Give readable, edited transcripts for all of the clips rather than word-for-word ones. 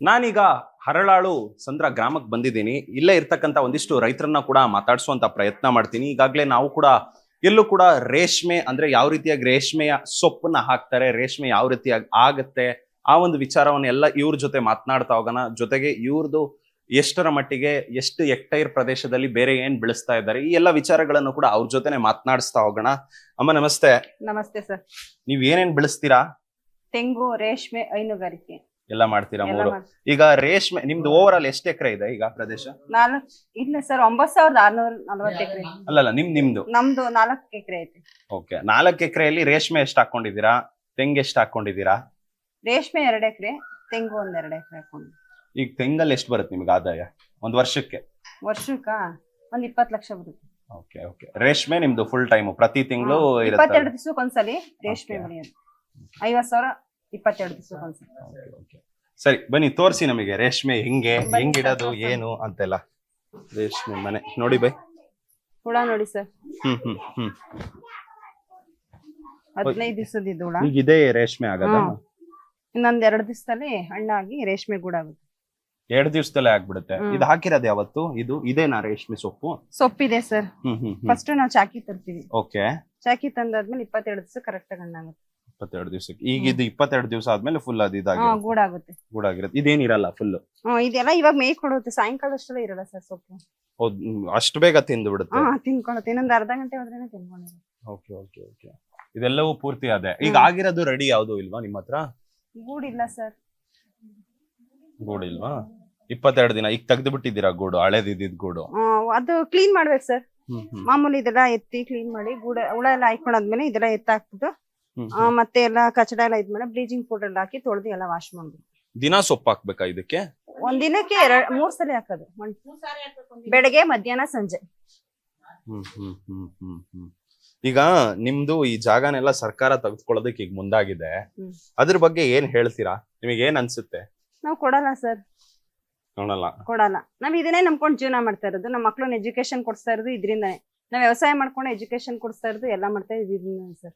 ನಾನೀಗ ಹರಳಾಳು ಸಂದ್ರ ಗ್ರಾಮಕ್ಕೆ ಬಂದಿದ್ದೀನಿ. ಇಲ್ಲೇ ಇರ್ತಕ್ಕಂಥ ಒಂದಿಷ್ಟು ರೈತರನ್ನ ಕೂಡ ಮಾತಾಡಿಸುವಂತ ಪ್ರಯತ್ನ ಮಾಡ್ತೀನಿ. ಈಗಾಗಲೇ ನಾವು ಕೂಡ ಎಲ್ಲೂ ಕೂಡ ರೇಷ್ಮೆ ಅಂದ್ರೆ ಯಾವ ರೀತಿಯಾಗಿ ರೇಷ್ಮೆಯ ಸೊಪ್ಪನ್ನ ಹಾಕ್ತಾರೆ, ರೇಷ್ಮೆ ಯಾವ ರೀತಿಯಾಗಿ ಆಗತ್ತೆ, ಆ ಒಂದು ವಿಚಾರವನ್ನೆಲ್ಲ ಇವ್ರ ಜೊತೆ ಮಾತನಾಡ್ತಾ ಹೋಗೋಣ. ಜೊತೆಗೆ ಇವ್ರದ್ದು ಎಷ್ಟರ ಮಟ್ಟಿಗೆ ಎಷ್ಟು ಹೆಕ್ಟೈರ್ ಪ್ರದೇಶದಲ್ಲಿ ಬೇರೆ ಏನ್ ಬೆಳೆಸ್ತಾ ಇದ್ದಾರೆ, ಈ ಎಲ್ಲ ವಿಚಾರಗಳನ್ನು ಕೂಡ ಅವ್ರ ಜೊತೆನೆ ಮಾತನಾಡಿಸ್ತಾ ಹೋಗೋಣ. ಅಮ್ಮ ನಮಸ್ತೆ. ನಮಸ್ತೆ ಸರ್. ನೀವ್ ಏನೇನ್ ಬೆಳೆಸ್ತೀರಾ? ತೆಂಗು, ರೇಷ್ಮೆ, ಹೈನುಗಾರಿಕೆ ಎಲ್ಲ ಮಾಡ್ತೀರಾ? ಎಲ್ಲ ಮೂರು. ಈಗ ರೇಷ್ಮೆ ನಿಮ್ದು ಓವರ್ ಆಲ್ ಎಷ್ಟು ಎಕರೆ ಇದೆ ಈಗ ಪ್ರದೇಶ? ಇಲ್ಲ ಸರ್, 9640 ಎಕರೆ. ಅಲ್ಲಲ್ಲ ನಿಮ್ದು ನಮ್ದು 4 ಎಕರೆ ಐತಿ. ಓಕೆ, 4 ಎಕರೆಯಲ್ಲಿ ರೇಷ್ಮೆ ಎಷ್ಟು ಹಾಕೊಂಡಿದ್ದೀರಾ, ತೆಂಗು ಎಷ್ಟು ಹಾಕೊಂಡಿದ್ದೀರಾ? ರೇಷ್ಮೆ 2 ಎಕರೆ, ತೆಂಗು 2 ಎಕರೆ ಹಾಕೊಂಡು. ಈಗ ತೆಂಗಲ್ಲಿ ಎಷ್ಟು ಬರುತ್ತೆ ನಿಮ್ಗೆ ಆದಾಯ ಒಂದ್ ವರ್ಷಕ್ಕೆ? ವರ್ಷಕ್ಕ 20 ಲಕ್ಷ ಬರುತ್ತೆ. Okay okay. ರೇಷ್ಮೆ ನಿಮ್ದು ಫುಲ್ ಟೈಮ್ ಪ್ರತಿ ತಿಂಗಳು 22 ದಿವಸಕ್ಕೆ ಒಂದ್ಸಲಿ ರೇಷ್ಮೆ ಬೆಳೆಯೋದು. 50,000 22 ದಿವಸಕ್ಕೆ ಒಂದ್ಸಲಿ. ಓಕೆ ಸರಿ, ಬನ್ನಿ ತೋರಿಸಿ ನಮಗೆ ರೇಷ್ಮೆ ಹೆಂಗಿಡೋದು ಏನು ಅಂತೆಲ್ಲ. ರೇಷ್ಮೆ ಮನೆ ನೋಡಿ ಬೈ. ಹುಳ ನೋಡಿ ಸರ್, ಹ್ಮ್ ಹ್ಮ್ ಹ್ಮ್ 15 ದಿವಸದ ಹುಳ. ಈಗ ಇದೇ ರೇಷ್ಮೆ ಆಗದ? ಇನ್ನೊಂದ್ 2 ದಿವಸದಲ್ಲಿ ಹಣ್ಣಾಗಿ ರೇಷ್ಮೆ ಗೂಡಾಗುತ್ತೆ. 2 ದಿವಸದಲ್ಲೇ ಆಗ್ಬಿಡುತ್ತೆ. ಇದು ಹಾಕಿರೋದು ಯಾವತ್ತು? ಇದೇನಾ ರೇಷ್ಮೆ ಸೊಪ್ಪು? ಸೊಪ್ಪಿದೆ ಸರ್. ಫಸ್ಟ್ ನಾವು ಚಾಕಿ ತರ್ತೀವಿ. ಓಕೆ. ಚಾಕಿ ತಂದಾದ್ಮೇಲೆ 22 ದಿವಸ ಕರೆಕ್ಟ್ ಆಗಿ ಹಣ್ಣಾಗುತ್ತೆ. 22 ದಿವಸಕ್ಕೆ. ಈಗ ಇದು 22 ದಿವಸ ಆದ್ಮೇಲೆ ಫುಲ್ ಅದು ಇದಾಗಿರುತ್ತೆ, ಗೂಡಾಗುತ್ತೆ. ಗೂಡಾಗಿರುತ್ತೆ. ಇದೇನಿರಲ್ಲ ಫುಲ್? ಇದೆಲ್ಲ ಇವಾಗ ಮೇಯ್ ಕೊಡುತ್ತೆ. ಸಾಯಂಕಾಲ ಅಷ್ಟೆಲ್ಲ ಇರಲ್ಲ ಸರ್ ಸೊಪ್ಪು. ಅಷ್ಟು ಬೇಗ ತಿಂದು ಬಿಡುತ್ತೆ? ತಿನ್ಕೊಳುತ್ತೆ. ಇನ್ನೊಂದ್ ಅರ್ಧ ಗಂಟೆ ಹೋದ್ರೇನೆ ತಿನ್ಕೊಂಡಿರುತ್ತೆ. Okay okay okay. ಇದೆಲ್ಲವೂ ಪೂರ್ತಿ ಅದೇ. ಈಗ ಆಗಿರೋದು ರೆಡಿ ಯಾವ್ದು ಇಲ್ವಾ ನಿಮ್ಮ ಹತ್ರ? ಗೂಡಿಲ್ಲ ಸರ್. ಗೂಡಿಲ್ವಾ? 22 ದಿನ ಈಗ ತೆಗ್ದು ಬಿಟ್ಟಿದ್ದೀರಾ ಗೂಡು? ಹಳೇದಿದ್ದ ಗೂಡು ಅದು ಕ್ಲೀನ್ ಮಾಡ್ಬೇಕು ಸರ್. ಮಾಮೂಲಿ ಇದೆಲ್ಲ ಎತ್ತಿ ಕ್ಲೀನ್ ಮಾಡಿ ಹುಳ ಎಲ್ಲ ಹಾಕೊಂಡಾದ್ಮೇಲೆ ಇದೆಲ್ಲ ಎತ್ತಾಕ್ಬಿಟ್ಟು ಮತ್ತೆ ಎಲ್ಲ ಕಚಡ ಎಲ್ಲ ಇದ್ಮೇಲೆ ಬ್ಲೀಚಿಂಗ್ ಪೌಡರ್ ಎಲ್ಲ ಹಾಕಿ ತೊಳೆದು ಎಲ್ಲ ವಾಶ್ ಮಾಡ್ಬೇಕು. ದಿನ ಸೊಪ್ಪು ಹಾಕ್ಬೇಕಾ ಇದಕ್ಕೆ? ಒಂದ್ ದಿನಕ್ಕೆ 3 ಸಲ ಹಾಕೋದು. ಬೆಳಗ್ಗೆ, ಮಧ್ಯಾಹ್ನ, ಸಂಜೆ. ಈಗ ನಿಮ್ದು ಈ ಜಾಗನೆಲ್ಲ ಸರ್ಕಾರ ತೆಗೆದುಕೊಳ್ಳೋದಕ್ಕೆ ಈಗ ಮುಂದಾಗಿದೆ. ಅದ್ರ ಬಗ್ಗೆ ಏನ್ ಹೇಳ್ತೀರಾ? ನಿಮಗೆ ಏನ್ ಅನ್ಸುತ್ತೆ? ನಾವು ಕೊಡಲ್ಲ ಸರ್, ಕೊಡಲ್ಲ. ನಾವ್ ಇದನ್ನೇ ನಂಬ್ಕೊಂಡು ಜೀವನ ಮಾಡ್ತಾ ಇರೋದು. ನಮ್ಮ ಮಕ್ಳನ್ನ ಎಜುಕೇಶನ್ ಕೊಡ್ಸ್ತಾ ಇರೋದು ಇದ್ರಿಂದಾನೆ. ನಾವ್ ವ್ಯವಸಾಯ ಮಾಡ್ಕೊಂಡು ಎಜುಕೇಶನ್ ಕೊಡ್ಸ್ತಾ ಇರೋದು ಎಲ್ಲ ಮಾಡ್ತಾ ಇದೀವಿ ಸರ್.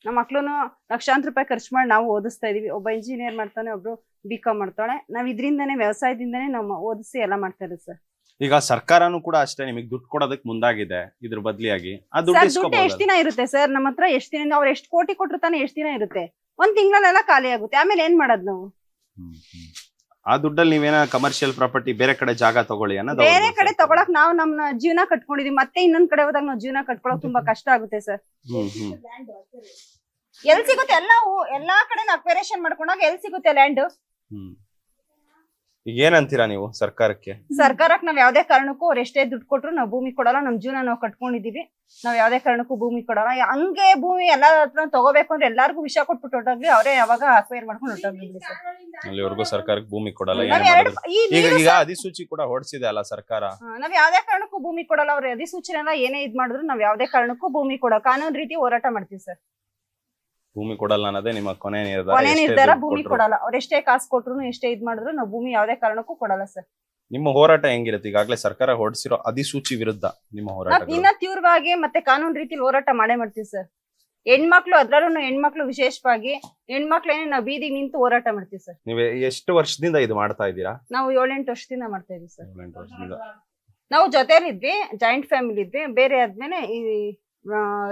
ನಮ್ಮ ಮಕ್ಳುನು ಲಕ್ಷಾಂತರ ರೂಪಾಯಿ ಖರ್ಚು ಮಾಡಿ ನಾವು ಓದಿಸ್ತಾ ಇದೀವಿ. ಒಬ್ಬ ಇಂಜಿನಿಯರ್ ಮಾಡ್ತಾನೆ, ಒಬ್ರು BCom ಮಾಡ್ತಾಳೆ. ನಾವ್ ಇದ್ರಿಂದಾನೆ, ವ್ಯವಸಾಯದಿಂದಾನೆ ನಾವು ಓದಿಸಿ ಎಲ್ಲ ಮಾಡ್ತಾ ಇರೋದು ಸರ್. ಈಗ ಸರ್ಕಾರನು ಕೂಡ ಅಷ್ಟೇ ನಿಮಗೆ ದುಡ್ಡು ಕೊಡೋದಕ್ಕೆ ಮುಂದಾಗಿದೆ. ಇದ್ರ ಬದಲಿಯಾಗಿ ದುಡ್ಡು ಎಷ್ಟ್ ದಿನ ಇರುತ್ತೆ ಸರ್ ನಮ್ಮ ಹತ್ರ? ಎಷ್ಟ್ ದಿನ? ಅವ್ರು ಎಷ್ಟು ಕೋಟಿ ಕೊಟ್ಟರು ತಾನೆ ಎಷ್ಟ್ ದಿನ ಇರುತ್ತೆ? ಒಂದ್ ತಿಂಗಳಲ್ಲೆಲ್ಲ ಖಾಲಿ ಆಗುತ್ತೆ. ಆಮೇಲೆ ಏನ್ ಮಾಡೋದು ನಾವು? ಆ ದುಡ್ಡಲ್ಲಿ ನೀವೇನ ಕಮರ್ಷಿಯಲ್ ಪ್ರಾಪರ್ಟಿ ಬೇರೆ ಕಡೆ ಜಾಗ ತಗೊಳ್ಳಿ ಅನ್ನೋದು? ಬೇರೆ ಕಡೆ ತಗೊಳಕ್ ನಾವು ನಮ್ಮ ಜೀವನ ಕಟ್ಕೊಂಡಿದೀವಿ. ಮತ್ತೆ ಇನ್ನೊಂದ್ ಕಡೆ ಹೋದಾಗ ನಾವು ಜೀವನ ಕಟ್ಕೊಳಕ್ ತುಂಬಾ ಕಷ್ಟ ಆಗುತ್ತೆ ಸರ್. ಎಲ್ ಸಿಗುತ್ತೆ? ಎಲ್ಲಾ ಕಡೆ ಅಕ್ವೇರೇಷನ್ ಮಾಡ್ಕೊಂಡಾಗ ಎಲ್ ಸಿಗುತ್ತೆ ಲ್ಯಾಂಡ್? ಈಗ ಏನಂತೀರಾ ನೀವು ಸರ್ಕಾರಕ್ಕೆ? ಸರ್ಕಾರಕ್ಕೆ ನಾವ್ ಯಾವ್ದೇ ಕಾರಣಕ್ಕೂ ಅವ್ರು ಎಷ್ಟೇ ದುಡ್ಡು ಕೊಟ್ರು ನಾವು ಭೂಮಿ ಕೊಡಲ್ಲ. ನಮ್ ಜೀವನ ನಾವು ಕಟ್ಕೊಂಡಿದೀವಿ. ನಾವ್ ಯಾವ್ದೇ ಕಾರಣಕ್ಕೂ ಭೂಮಿ ಕೊಡಲ್ಲ. ಹಂಗೆ ಭೂಮಿ ಎಲ್ಲಾ ಹತ್ರ ತಗೋಬೇಕು ಅಂದ್ರೆ ಎಲ್ಲಾರ್ಗು ವಿಷ ಕೊಟ್ಬಿಟ್ಟು ಹೊಟ್ಟೋಗ್ಲಿ, ಅವರೇ ಯಾವಾಗ ಅಕ್ವೈರ್ ಮಾಡ್ಕೊಂಡು ಹೊಟ್ಟೋಗ್ಲಿ ಸರ್. ಅಲ್ಲಿವರೆಗೂ ಸರ್ಕಾರಕ್ಕೆ ಭೂಮಿ ಕೊಡಲ್ಲ. ಈಗ ಅಧಿಸೂಚಿ ಕೂಡ ಹೊರಡಿಸಿದೆ ಅಲ್ಲ ಸರ್ಕಾರ. ನಾವ್ ಯಾವ್ದೇ ಕಾರಣಕ್ಕೂ ಭೂಮಿ ಕೊಡಲ್ಲ. ಅವ್ರ ಅಧಿಸೂಚನೆ ಏನೇ ಇದ್ ಮಾಡಿದ್ರು ನಾವ್ ಯಾವ್ದೇ ಕಾರಣಕ್ಕೂ ಭೂಮಿ ಕೊಡೋ ಕಾನೂನು ರೀತಿ ಹೋರಾಟ ಮಾಡ್ತೀವಿ ಸರ್. ಭೂಮಿ ಕೊಡಲ್ಲ ಅನ್ನೋದೇ ನಿಮ್ಮ ಕೊನೆ ನಿರ್ಧಾರ. ಭೂಮಿ ಕೊಡಲ್ಲ. ಅವ್ರ ಎಷ್ಟೇ ಕಾಸು ಕೊಟ್ರು, ಎಷ್ಟೇ ಇದ್ ಮಾಡಿದ್ರು ನಾವು ಭೂಮಿ ಯಾವ್ದೇ ಕಾರಣಕ್ಕೂ ಕೊಡಲ್ಲ ಸರ್. ನಿಮ್ಮ ಹೋರಾಟ ಹೆಂಗಿರುತ್ತೆ? ಈಗಾಗಲೇ ಸರ್ಕಾರ ಹೊರಡಿಸಿರೋ ಅಧಿಸೂಚಿ ವಿರುದ್ಧ ನಿಮ್ಮ ಹೋರಾಟ ಇನ್ನ ತೀವ್ರವಾಗಿ ಮತ್ತೆ ಕಾನೂನು ರೀತಿಲಿ ಹೋರಾಟ ಮಾಡೇ ಮಾಡ್ತೀವಿ ಸರ್. ಹೆಣ್ಮಕ್ಳು, ಅದ್ರಲ್ಲೂ ಹೆಣ್ಮಕ್ಳು ವಿಶೇಷವಾಗಿ ಹೆಣ್ಮಕ್ಳೇನೆ ನಾವು ಬೀದಿಗೆ ನಿಂತು ಹೋರಾಟ ಮಾಡ್ತೀವಿ ಸರ್. ನೀವು ಎಷ್ಟು ವರ್ಷದಿಂದ ಇದು ಮಾಡ್ತಾ ಇದ್ದೀರಾ? ನಾವು 7-8 ವರ್ಷದಿಂದ ಮಾಡ್ತಾ ಇದೀವಿ ಸರ್. 7-8 ವರ್ಷದಿಂದ ನಾವು ಜೊತೆಲಿದ್ವಿ, ಜಾಯಿಂಟ್ ಫ್ಯಾಮಿಲಿ ಇದ್ವಿ. ಬೇರೆ ಆದ್ಮೇಲೆ ಈ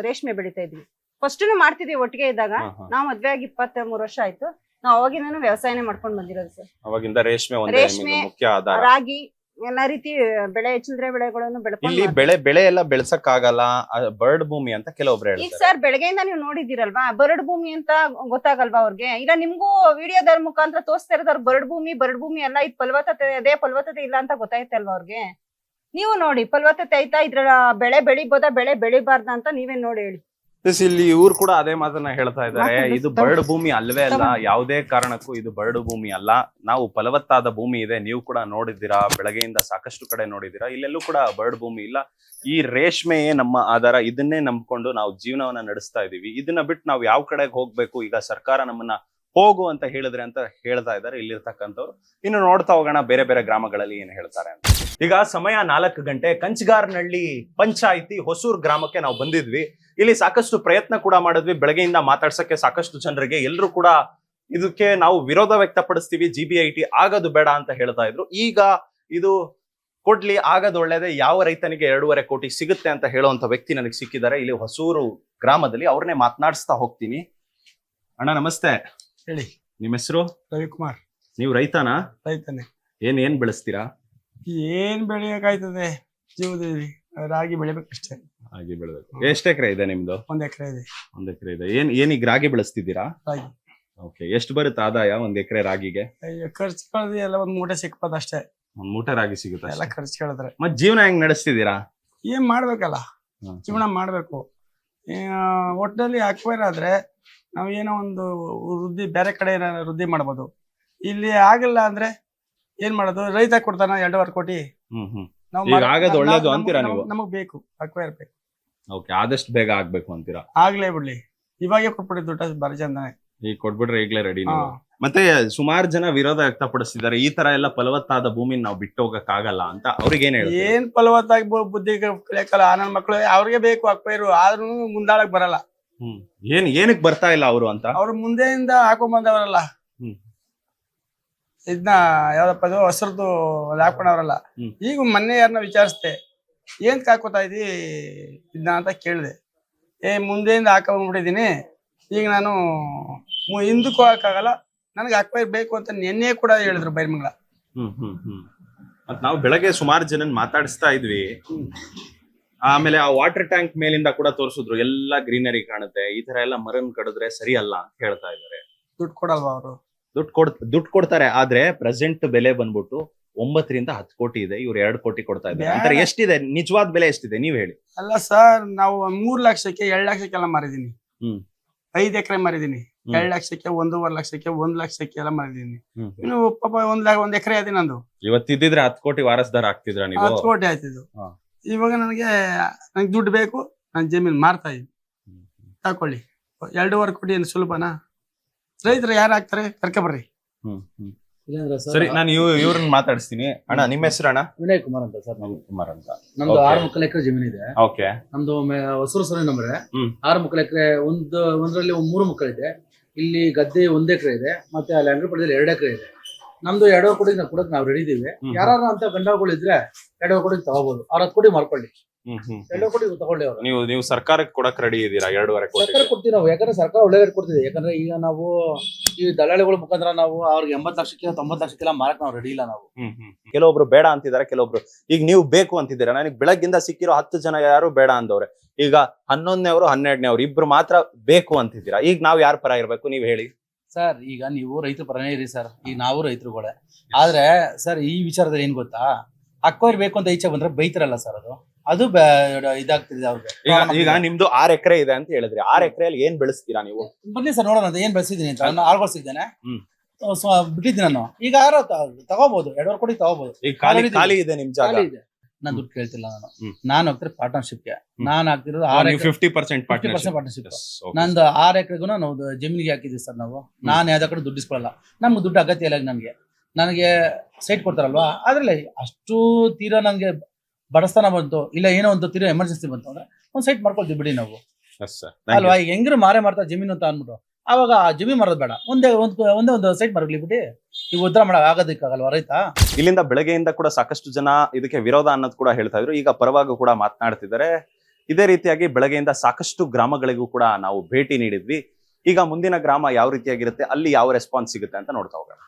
ರೇಷ್ಮೆ ಬೆಳಿತಾ ಇದ್ವಿ. ಫಸ್ಟ್ ಮಾಡ್ತಿದ್ವಿ ಒಟ್ಟಿಗೆ ಇದ್ದಾಗ. ನಾವು ಮದ್ವೆ ಆಗಿ 23 ವರ್ಷ ಆಯ್ತು. ನಾವು ಅವಾಗಿಂದ ವ್ಯವಸಾಯನೇ ಮಾಡ್ಕೊಂಡು ಬಂದಿರೋದು ಸರ್. ಅವಾಗಿಂದ ರೇಷ್ಮೆ, ಮುಖ್ಯ ಆಧಾರ. ರಾಗಿ ಎಲ್ಲಾ ರೀತಿ ಬೆಳೆ, ಚಿಲ್ಲರೆ ಬೆಳೆಗಳನ್ನು ಬೆಳ್ಕೊಂಡು. ಇಲ್ಲಿ ಬೆಳೆ ಎಲ್ಲ ಬೆಳ್ಸಕ್ ಆಗಲ್ಲ, ಬರ್ಡ್ ಭೂಮಿ ಅಂತ ಕೆಲವೊಬ್ರು ಹೇಳ್ತಾರೆ. ಈಗ ಸರ್ ಬೆಳಗ್ಗೆಯಿಂದ ನೀವು ನೋಡಿದಿರಲ್ವಾ, ಬರ್ಡ್ ಭೂಮಿ ಅಂತ ಗೊತ್ತಾಗಲ್ವಾ ಅವ್ರಿಗೆ? ಈಗ ನಿಮ್ಗೂ ವಿಡಿಯೋದ ಮುಖಾಂತರ ತೋರಿಸ್ತಾ ಇರೋದು ಬರ್ಡ್ ಭೂಮಿ ಎಲ್ಲ ಇದು ಫಲವತ್ತತೆ, ಅದೇ ಫಲವತ್ತತೆ ಇಲ್ಲ ಅಂತ ಗೊತ್ತಾಯ್ತಲ್ವಾ ಅವ್ರಿಗೆ? ನೀವು ನೋಡಿ, ಫಲವತ್ತತೆ ಐತಾ? ಇದ್ರ ಬೆಳೆ ಬೆಳಿಬೋದಾ, ಬೆಳೆ ಬೆಳಿಬಾರ್ದ ಅಂತ ನೀವೇ ನೋಡಿ ಹೇಳಿ. ಇಲ್ಲಿ ಇವ್ರು ಕೂಡ ಅದೇ ಮಾತನ್ನ ಹೇಳ್ತಾ ಇದ್ದಾರೆ. ಇದು ಬರ್ಡ್ ಭೂಮಿ ಅಲ್ವೇ ಅಲ್ಲ, ಯಾವುದೇ ಕಾರಣಕ್ಕೂ ಇದು ಬರ್ಡ್ ಭೂಮಿ ಅಲ್ಲ. ನಾವು ಫಲವತ್ತಾದ ಭೂಮಿ ಇದೆ. ನೀವು ಕೂಡ ನೋಡಿದ್ದೀರಾ, ಬೆಳಗ್ಗೆಯಿಂದ ಸಾಕಷ್ಟು ಕಡೆ ನೋಡಿದ್ದೀರಾ. ಇಲ್ಲೆಲ್ಲೂ ಕೂಡ ಬರ್ಡ್ ಭೂಮಿ ಇಲ್ಲ. ಈ ರೇಷ್ಮೆಯೇ ನಮ್ಮ ಆಧಾರ. ಇದನ್ನೇ ನಂಬ್ಕೊಂಡು ನಾವು ಜೀವನವನ್ನ ನಡೆಸ್ತಾ ಇದೀವಿ. ಇದನ್ನ ಬಿಟ್ಟು ನಾವು ಯಾವ ಕಡೆಗೆ ಹೋಗ್ಬೇಕು? ಈಗ ಸರ್ಕಾರ ನಮ್ಮನ್ನ ಹೋಗು ಅಂತ ಹೇಳಿದ್ರೆ ಅಂತ ಹೇಳ್ತಾ ಇದ್ದಾರೆ ಇಲ್ಲಿರ್ತಕ್ಕಂಥವ್ರು. ಇನ್ನು ನೋಡ್ತಾ ಹೋಗೋಣ ಬೇರೆ ಬೇರೆ ಗ್ರಾಮಗಳಲ್ಲಿ ಏನ್ ಹೇಳ್ತಾರೆ ಅಂತ. ಈಗ ಸಮಯ 4 ಗಂಟೆ. ಕಂಚಗಾರನಹಳ್ಳಿ ಪಂಚಾಯಿತಿ ಹೊಸೂರ್ ಗ್ರಾಮಕ್ಕೆ ನಾವು ಬಂದಿದ್ವಿ. ಇಲ್ಲಿ ಸಾಕಷ್ಟು ಪ್ರಯತ್ನ ಕೂಡ ಮಾಡಿದ್ವಿ. ಬೆಳಗ್ಗೆಯಿಂದ ಮಾತಾಡ್ಸಕ್ಕೆ ಸಾಕಷ್ಟು ಜನರಿಗೆ, ಎಲ್ಲರೂ ಕೂಡ ಇದಕ್ಕೆ ನಾವು ವಿರೋಧ ವ್ಯಕ್ತಪಡಿಸ್ತೀವಿ, GBIT ಆಗೋದು ಬೇಡ ಅಂತ ಹೇಳ್ತಾ ಇದ್ರು. ಈಗ ಇದು ಕೊಡ್ಲಿ, ಆಗೋದು ಒಳ್ಳೇದೇ, ಯಾವ ರೈತನಿಗೆ 2.5 ಕೋಟಿ ಸಿಗುತ್ತೆ ಅಂತ ಹೇಳುವಂತ ವ್ಯಕ್ತಿ ನನಗೆ ಸಿಕ್ಕಿದ್ದಾರೆ ಇಲ್ಲಿ ಹೊಸೂರು ಗ್ರಾಮದಲ್ಲಿ. ಅವ್ರನ್ನೇ ಮಾತನಾಡಿಸ್ತಾ ಹೋಗ್ತೀನಿ. ಅಣ್ಣ ನಮಸ್ತೆ. ಹೇಳಿ. ನಿಮ್ಮ ಹೆಸರು? ರವಿಕುಮಾರ್. ನೀವು ರೈತನಾ? ರೈತನೇ. ಏನ್ ಬೆಳೆಸ್ತೀರಾ? ಏನ್ ಬೆಳೆಯಕ್ಕಾಯ್ತದೆ ಜೀವದಲ್ಲಿ, ರಾಗಿ ಬೆಳಿಬೇಕಷ್ಟೇ. ರಾಗಿ ಬೆಳೆಬೇಕು. ಎಷ್ಟು ಎಕರೆ ಇದೆ ನಿಮ್ದು? 1 ಎಕರೆ ಇದೆ. 1 ಎಕರೆ ಇದೆ. ಏನೀಗ ರಾಗಿ ಬೆಳೆಸ್ತಿದ್ದೀರಾ? ರಾಗಿ. ಓಕೆ, ಎಷ್ಟು ಬರುತ್ತೆ ಆದಾಯ 1 ಎಕರೆ ರಾಗಿಗೆ? ಅಯ್ಯೋ, ಖರ್ಚು ಕಳೆದು ಎಲ್ಲ 1 ಮೂಟೆ ಸಿಕ್ಪದ ಅಷ್ಟೇ. 1 ಮೂಟೆ ರಾಗಿ ಸಿಗುತ್ತೆ ಎಲ್ಲ ಖರ್ಚು ಕಳೆದ್ರೆ. ಮತ್ ಜೀವನ ಹೆಂಗ್ ನಡೆಸ್ತಿದ್ದೀರಾ? ಏನ್ ಮಾಡ್ಬೇಕಲ್ಲ, ಜೀವನ ಮಾಡ್ಬೇಕು. ಒಟ್ಟಿನಲ್ಲಿ ಅಕ್ವೈರ್ ಆದ್ರೆ ನಾವ್ ಏನೋ ಒಂದು ವೃದ್ಧಿ ಬೇರೆ ಕಡೆ ಏನಾರ ವೃದ್ಧಿ ಮಾಡ್ಬೋದು. ಇಲ್ಲಿ ಆಗಿಲ್ಲ ಅಂದ್ರೆ ಏನ್ ಮಾಡೋದು? ರೈತ ಕೊಡ್ತಾನ 2.5 ಕೋಟಿ. ಈಗ ಆಗೋದು ಒಳ್ಳೇದು ಅಂತೀರಾ ನೀವು? ನಮಗ್ ಬೇಕು, ಅಕ್ವೈರ್ ಬೇಕು. ಓಕೆ, ಆದಷ್ಟು ಬೇಗ ಆಗ್ಬೇಕು ಅಂತೀರಾ? ಆಗ್ಲೇ ಬಿಡ್ಲಿ, ಇವಾಗೆ ಕೊಟ್ಬಿಡಿ ದುಡ್ಡು ಬರೀ ಚಂದನೆ. ಈಗ ಕೊಟ್ಬಿಟ್ರೆ ಈಗ್ಲೇ ರೆಡಿ. ಮತ್ತೆ ಸುಮಾರು ಜನ ವಿರೋಧ ವ್ಯಕ್ತಪಡಿಸಿದ್ದಾರೆ, ಈ ತರ ಎಲ್ಲ ಫಲವತ್ತಾದ ಭೂಮಿನ ನಾವು ಬಿಟ್ಟು ಹೋಗಕ್ ಆಗಲ್ಲ ಅಂತ. ಅವ್ರಿಗೆ ಏನ್ ಹೇಳಿ? ಏನ್ ಫಲವತ್ತಾಗಿ ಬುದ್ಧಿ ಕಲಿಯಕಲ್ಲ ನನ್ನ ಮಕ್ಳು, ಅವ್ರಿಗೆ ಬೇಕು ಅಕ್ವೈರು, ಆದ್ರೂ ಮುಂದಾಳಕ್ ಬರಲ್ಲ. ಏನಕ್ ಬರ್ತಾ ಇಲ್ಲ ಅವರು ಅಂತ? ಅವ್ರು ಮುಂದೆಯಿಂದ ಹಾಕೊಂಡ್ ಬಂದವರಲ್ಲ, ಇದನ್ನ ಯಾವ್ದಪ್ಪ ಅದು ಹಸ್ರದ್ದು ಹಾಕೊಂಡವ್ರಲ್ಲ. ಈಗ ಮೊನ್ನೆ ಯಾರನ್ನ ವಿಚಾರಿಸ್ದೆ, ಏನ್ ಹಾಕೋತಾ ಇದಿ ಇದನ್ನ ಅಂತ ಕೇಳಿದೆ. ಮುಂದೆಯಿಂದ ಹಾಕೊಂಡ್ಬಿಟ್ಟಿದೀನಿ, ಈಗ ನಾನು ಹಿಂದಕ್ಕೂ ಹಾಕಾಗಲ್ಲ, ನನಗೆ ಅಕ್ವೈರ್ ಬೇಕು ಅಂತ ನಿನ್ನೆ ಕೂಡ ಹೇಳಿದ್ರು ಬೈರ್ಮಂಗ್ಲ. ಮತ್ ನಾವು ಬೆಳಗ್ಗೆ ಸುಮಾರು ಜನನ್ ಮಾತಾಡಿಸ್ತಾ ಇದ್ವಿ. ಆಮೇಲೆ ಆ ವಾಟರ್ ಟ್ಯಾಂಕ್ ಮೇಲಿಂದ ಕೂಡ ತೋರಿಸಿದ್ರು, ಎಲ್ಲ ಗ್ರೀನರಿ ಕಾಣುತ್ತೆ, ಈ ತರ ಎಲ್ಲ ಮರನ್ ಕಡಿದ್ರೆ ಸರಿ ಅಲ್ಲ ಅಂತ ಹೇಳ್ತಾ ಇದಾರೆ. ದುಡ್ಡು ಕೊಡಲ್ವಾ ಅವರು? ದುಡ್ಡು ಕೊಡ್ತಾರೆ, ಆದ್ರೆ ಪ್ರೆಸೆಂಟ್ ಬೆಲೆ ಬಂದ್ಬಿಟ್ಟು 9 ರಿಂದ 10 ಕೋಟಿ ಇದೆ. ಇವ್ರು 2 ಕೋಟಿ ಕೊಡ್ತಾ ಇದ್ದಾರೆ ಅಂತಾರೆ. ಎಷ್ಟಿದೆ ನಿಜವಾದ ಬೆಲೆ? ಎಷ್ಟಿದೆ ನೀವ್ ಹೇಳಿ. ಅಲ್ಲ ಸರ್, ನಾವು 3 ಲಕ್ಷಕ್ಕೆ 2 ಲಕ್ಷಕ್ಕೆಲ್ಲ ಮಾರಿದೀನಿ. 5 ಎಕರೆ ಮಾರಿದೀನಿ. 2 ಲಕ್ಷಕ್ಕೆ, 1.5 ಲಕ್ಷಕ್ಕೆ, 1 ಲಕ್ಷಕ್ಕೆ ಎಲ್ಲ ಮಾರಿದೀನಿ. ಇನ್ನು ಪಾಪ 1 ಎಕರೆ ಅದೇ ನಂದು. ಇವತ್ತಿದ್ರೆ 10 ಕೋಟಿ ವಾರಸ್ದಾರ ಆಗ್ತಿದ್ರ ನೀವು? 10 ಕೋಟಿ ಆಯ್ತಿದ್ದು. ಇವಾಗ ನನಗೆ ದುಡ್ಡು ಬೇಕು, ನಾನು ಜಮೀನ್ ಮಾರ್ತಾ ಇದ್ದೀನಿ. ತಕೊಳ್ಳಿ, 2.5 ಕೋಟಿ ಏನು ಸುಲಭನಾ? ರೈತರು ಯಾರು ಆಗ್ತಾರೆ? ಕರ್ಕ ಬರ್ರಿ. ಸರಿ, ನಾನು ಇವ್ರನ್ನ ಮಾತಾಡಿಸ್ತೀನಿ. ಅಣ್ಣ ನಿಮ್ಮ ಹೆಸರು? ಅಣ್ಣ ವಿನಯ್ ಕುಮಾರ್ ಅಂತ ಸರ್. ಕುಮಾರ್ ಅಂತ. ನಮ್ದು 6 ಎಕರೆ ಜಮೀನ್ ಇದೆ. ಓಕೆ. ನಮ್ದು ಹೊಸೂರು ಸರಿ ನಂಬರ್ 6 ಎಕರೆ. ಒಂದ್ರಲ್ಲಿ 3 ಇದೆ. ಇಲ್ಲಿ ಗದ್ದೆ 1 ಎಕರೆ ಇದೆ, ಮತ್ತೆ ಅಲ್ಲಿ ಅಂಗಡಿಪಡೆಯಲ್ಲಿ 2 ಎಕರೆ ಇದೆ. ನಮ್ದು 2.5 ಕೋಟಿ ಕೊಡಕ್ ನಾವು ರೆಡಿ ಇದೀವಿ. ಯಾರು ಅಂತ ಗಂಡಗಳು ಇದ್ರೆ 2.5 ಕೋಟಿ ತಗೋಬಹುದು. 10 ಕೋಟಿ ಮಾರ್ಕೊಳ್ಳಿ. 2 ಕೋಟಿ ತಗೊಳ್ಳಿ ಅವರು. ನೀವು ಸರ್ಕಾರಕ್ಕೆ ಕೊಡಕ್ ರೆಡಿ ಇದೀರಾ? 2.5 ಕೋಟಿ ಸರ್ಕಾರ ಕೊಡ್ತೀವಿ ನಾವು, ಯಾಕಂದ್ರೆ ಸರ್ಕಾರ ಒಳ್ಳೆ ರೇಟ್ ಕೊಡ್ತಿದೆ. ಯಾಕಂದ್ರೆ ಈಗ ನಾವು ಈ ದಲ್ಲಾಳಿಗಳ ಮುಖಾಂತರ ನಾವು ಅವ್ರಿಗೆ 80 ಲಕ್ಷಕ್ಕೆ 90 ಲಕ್ಷಕ್ಕೆಲ್ಲ ಮಾರಕ್ ನಾವು ರೆಡಿ ಇಲ್ಲ ನಾವು. ಕೆಲವೊಬ್ರು ಬೇಡ ಅಂತಿದ್ದಾರೆ, ಕೆಲವೊಬ್ರು ಈಗ ನೀವು ಬೇಕು ಅಂತಿದ್ದೀರಾ. ನನಗೆ ಬೆಳಗ್ಗಿಂದ ಸಿಕ್ಕಿರೋ 10 ಜನ ಯಾರು ಬೇಡ ಅಂದವ್ರೆ. ಈಗ 11ನೇವ್ರು 12ನೇವ್ರು ಇಬ್ರು ಮಾತ್ರ ಬೇಕು ಅಂತಿದ್ದೀರಾ. ಈಗ ನಾವ್ ಯಾರ ಪರ ಇರ್ಬೇಕು ನೀವ್ ಹೇಳಿ ಸರ್? ಈಗ ನೀವು ರೈತರ ಪರನೇ ಇರಿ ಸರ್, ಈಗ ನಾವು ರೈತರುಗಳೇ. ಆದ್ರೆ ಸರ್, ಈ ವಿಚಾರದಲ್ಲಿ ಏನ್ ಗೊತ್ತಾ, ಅಕ್ವೈರ್ ಬೇಕು ಅಂತ ಈಚೆ ಬಂದ್ರೆ ಬೈತಾರಲ್ಲ ಸರ್, ಅದು ಇದಾಗ್ತಿದೆ ಅವ್ರಿಗೆ. ಈಗ ನಿಮ್ದು 6 ಎಕರೆ ಇದೆ ಅಂತ ಹೇಳಿದ್ರಿ. 6 ಎಕರೆಯಲ್ಲಿ ಏನ್ ಬೆಳೆಸ್ತೀರಾ ನೀವು? ಬನ್ನಿ ಸರ್, ನೋಡೋಣ ಅಂತ ಏನ್ ಬೆಳೆಸಿದೀನಿ ಅಂತ. ನಾನು ಆಳ್ಗೊಳ್ಸಿದ್ದೇನೆ, ಬಿಟ್ಟಿದ್ದೀನಿ ನಾನು. ಈಗ ಯಾರು ತಗೋಬಹುದು, 2.5 ಕೋಟಿ ತಗೋಬಹುದು. ಈಗ ಖಾಲಿ ಇದೆ ನಿಮ್ ಜಾಗ? ಇದೆ. ನಾನು ದುಡ್ಡು ಕೇಳ್ತಿಲ್ಲ. ನಾನು ಹೋಗ್ತಾರೆ ಪಾರ್ಟ್ನರ್ಶಿಪ್ಗೆ. ನಾನು ಹಾಕ್ತಿರೋದು 50% ಪಾರ್ಟ್ನರ್ಶಿಪ್. ನಂದು 6 ಎಕರೆಗೂ ನಾವು ಜಮೀನಿಗೆ ಹಾಕಿದ್ವಿ ಸರ್ ನಾವು. ನಾನು ಯಾವ್ದ ಕಡೆ ದುಡ್ಡು ಇಸ್ಕೊಳ್ಳಲ್ಲ. ನಮ್ಗೆ ದುಡ್ಡು ಅಗತ್ಯ ಇಲ್ಲ. ನನಗೆ ಸೈಟ್ ಕೊಡ್ತಾರಲ್ವಾ, ಅದ್ರಲ್ಲಿ ಅಷ್ಟು ತೀರಾ ನಂಗೆ ಬಡಸ್ತಾನ ಬಂತು, ಇಲ್ಲ ಏನೋ ಒಂದು ತೀರಾ ಎಮರ್ಜೆನ್ಸಿ ಬಂತು ಅಂದ್ರೆ ಒಂದ್ ಸೈಟ್ ಮಾಡ್ಕೊಳ್ತೀವಿ ಬಿಡಿ ನಾವು, ಅಲ್ವಾ? ಈಗ ಹೆಂಗ್ರು ಮಾರ್ತಾರೆ ಜಮೀನು ಅಂತ ಅನ್ಬಿಟ್ಟು, ಅವಾಗ ಜಮೀನ್ ಮಾರೋದು ಬೇಡ, ಒಂದೇ ಒಂದು ಸೈಟ್ ಮಾರ್ಲಿ ಬಿಡಿ. ಈಗ ಉದ್ಧಾರ ಮಾಡಕ್ ಆಗೋದಕ್ಕಾಗಲ್ವಾ ರೈತ? ಇಲ್ಲಿಂದ ಬೆಳಗ್ಗೆಯಿಂದ ಕೂಡ ಸಾಕಷ್ಟು ಜನ ಇದಕ್ಕೆ ವಿರೋಧ ಅನ್ನೋದು ಕೂಡ ಹೇಳ್ತಾ ಇದ್ರು. ಈಗ ಪರವಾಗಿ ಕೂಡ ಮಾತನಾಡ್ತಿದ್ದಾರೆ. ಇದೇ ರೀತಿಯಾಗಿ ಬೆಳಗ್ಗೆಯಿಂದ ಸಾಕಷ್ಟು ಗ್ರಾಮಗಳಿಗೂ ಕೂಡ ನಾವು ಭೇಟಿ ನೀಡಿದ್ವಿ. ಈಗ ಮುಂದಿನ ಗ್ರಾಮ ಯಾವ ರೀತಿಯಾಗಿರುತ್ತೆ, ಅಲ್ಲಿ ಯಾವ ರೆಸ್ಪಾನ್ಸ್ ಸಿಗುತ್ತೆ ಅಂತ ನೋಡ್ತಾ ಹೋಗೋಣ.